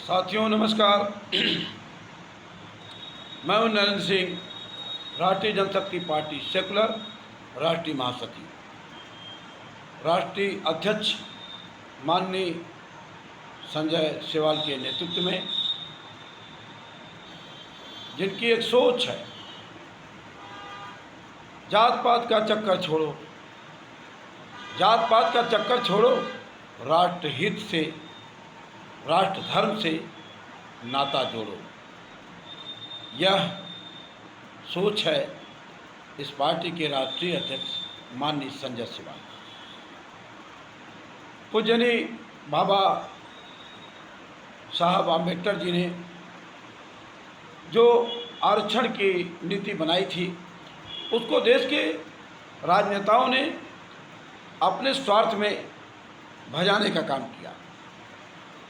साथियों नमस्कार। मैं हूं नरेंद्र सिंह, राष्ट्रीय जनशक्ति पार्टी सेकुलर राष्ट्रीय महासचिव, राष्ट्रीय अध्यक्ष माननीय संजय सेवाल के नेतृत्व में, जिनकी एक सोच है, जात पात का चक्कर छोड़ो, जात पात का चक्कर छोड़ो, राष्ट्र हित से, राष्ट्र धर्म से नाता जोड़ो। यह सोच है इस पार्टी के राष्ट्रीय अध्यक्ष माननीय संजय सेवाल। पूजनीय बाबा साहब आम्बेडकर जी ने जो आरक्षण की नीति बनाई थी, उसको देश के राजनेताओं ने अपने स्वार्थ में भजाने का काम किया।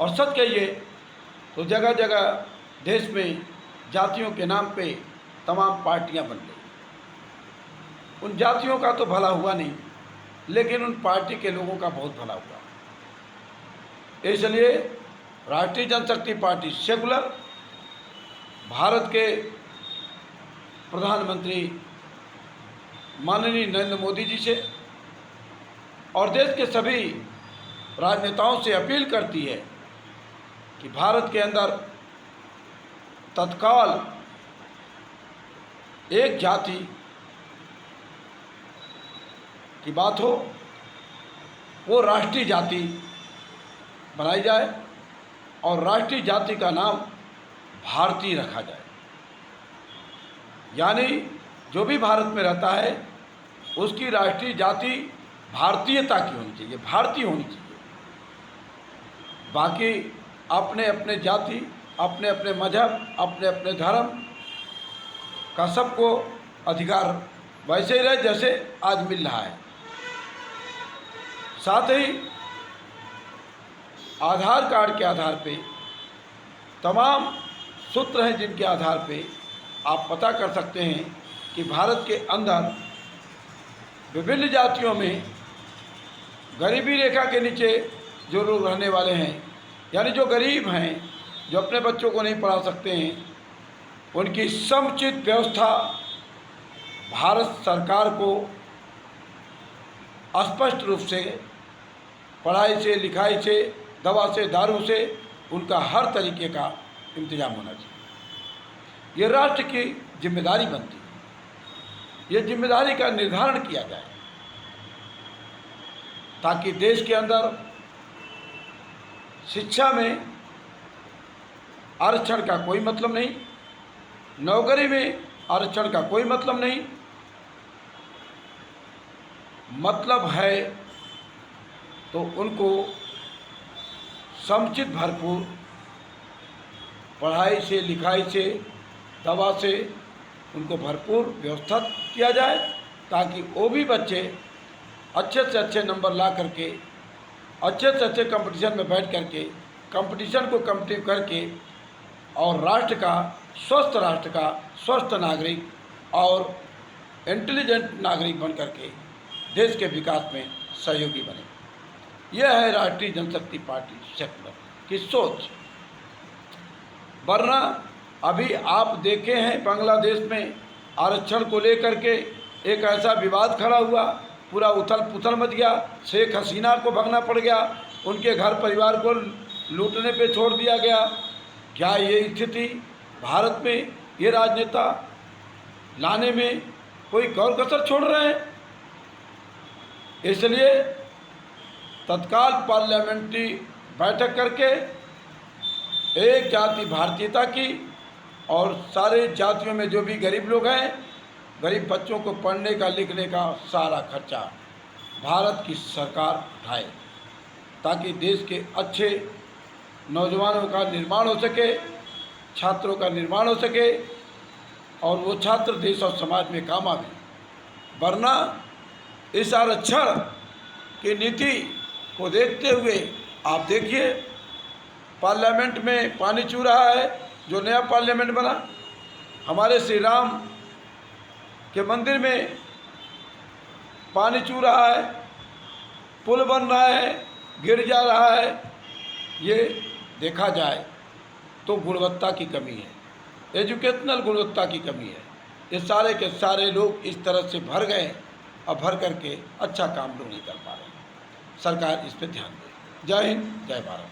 और सच कहिए तो जगह जगह देश में जातियों के नाम पे तमाम पार्टियां बन गई। उन जातियों का तो भला हुआ नहीं, लेकिन उन पार्टी के लोगों का बहुत भला हुआ। इसलिए राष्ट्रीय जनशक्ति पार्टी सेकुलर भारत के प्रधानमंत्री माननीय नरेंद्र मोदी जी से और देश के सभी राजनेताओं से अपील करती है कि भारत के अंदर तत्काल एक जाति की बात हो, वो राष्ट्रीय जाति बनाई जाए और राष्ट्रीय जाति का नाम भारतीय रखा जाए। यानी जो भी भारत में रहता है उसकी राष्ट्रीय जाति भारतीयता की होनी चाहिए, भारतीय होनी चाहिए। बाकी अपने अपने जाति, अपने अपने मजहब, अपने अपने धर्म का सबको अधिकार वैसे ही रहे जैसे आज मिल रहा है। साथ ही आधार कार्ड के आधार पे तमाम सूत्र हैं जिनके आधार पे आप पता कर सकते हैं कि भारत के अंदर विभिन्न जातियों में गरीबी रेखा के नीचे जो लोग रहने वाले हैं, यानी जो गरीब हैं, जो अपने बच्चों को नहीं पढ़ा सकते हैं, उनकी समुचित व्यवस्था भारत सरकार को स्पष्ट रूप से पढ़ाई से, लिखाई से, दवा से, दारू से उनका हर तरीके का इंतजाम होना चाहिए। ये राष्ट्र की जिम्मेदारी बनती है। ये जिम्मेदारी का निर्धारण किया जाए ताकि देश के अंदर शिक्षा में आरक्षण का कोई मतलब नहीं, नौकरी में आरक्षण का कोई मतलब नहीं, मतलब है तो उनको समुचित भरपूर पढ़ाई से, लिखाई से, दवा से उनको भरपूर व्यवस्था किया जाए ताकि वो भी बच्चे अच्छे से अच्छे नंबर ला करके, अच्छे से अच्छे कंपटीशन में बैठ करके, कंपटीशन को कम्पीट करके और राष्ट्र का, स्वस्थ नागरिक और इंटेलिजेंट नागरिक बन करके देश के विकास में सहयोगी बने। यह है राष्ट्रीय जनशक्ति पार्टी सेकुलर की सोच। वरना अभी आप देखे हैं बांग्लादेश में आरक्षण को लेकर के एक ऐसा विवाद खड़ा हुआ, पूरा उथल पुथल मच गया, शेख हसीना को भगना पड़ गया, उनके घर परिवार को लूटने पे छोड़ दिया गया। क्या ये स्थिति भारत में ये राजनेता लाने में कोई गौर कसर छोड़ रहे हैं? इसलिए तत्काल पार्लियामेंट्री बैठक करके एक जाति भारतीयता की और सारे जातियों में जो भी गरीब लोग हैं, गरीब बच्चों को पढ़ने का, लिखने का सारा खर्चा भारत की सरकार उठाए ताकि देश के अच्छे नौजवानों का निर्माण हो सके, छात्रों का निर्माण हो सके और वो छात्र देश और समाज में काम आवे। वरना इस आरक्षण की नीति को देखते हुए आप देखिए पार्लियामेंट में पानी चू रहा है। जो नया पार्लियामेंट बना, हमारे श्री राम के मंदिर में पानी चू रहा है, पुल बन रहा है, गिर जा रहा है। ये देखा जाए तो गुणवत्ता की कमी है, एजुकेशनल गुणवत्ता की कमी है। ये सारे के सारे लोग इस तरह से भर गए और भर करके अच्छा काम लोग नहीं कर पा रहे। सरकार इस पर ध्यान दे। जय हिंद, जय भारत।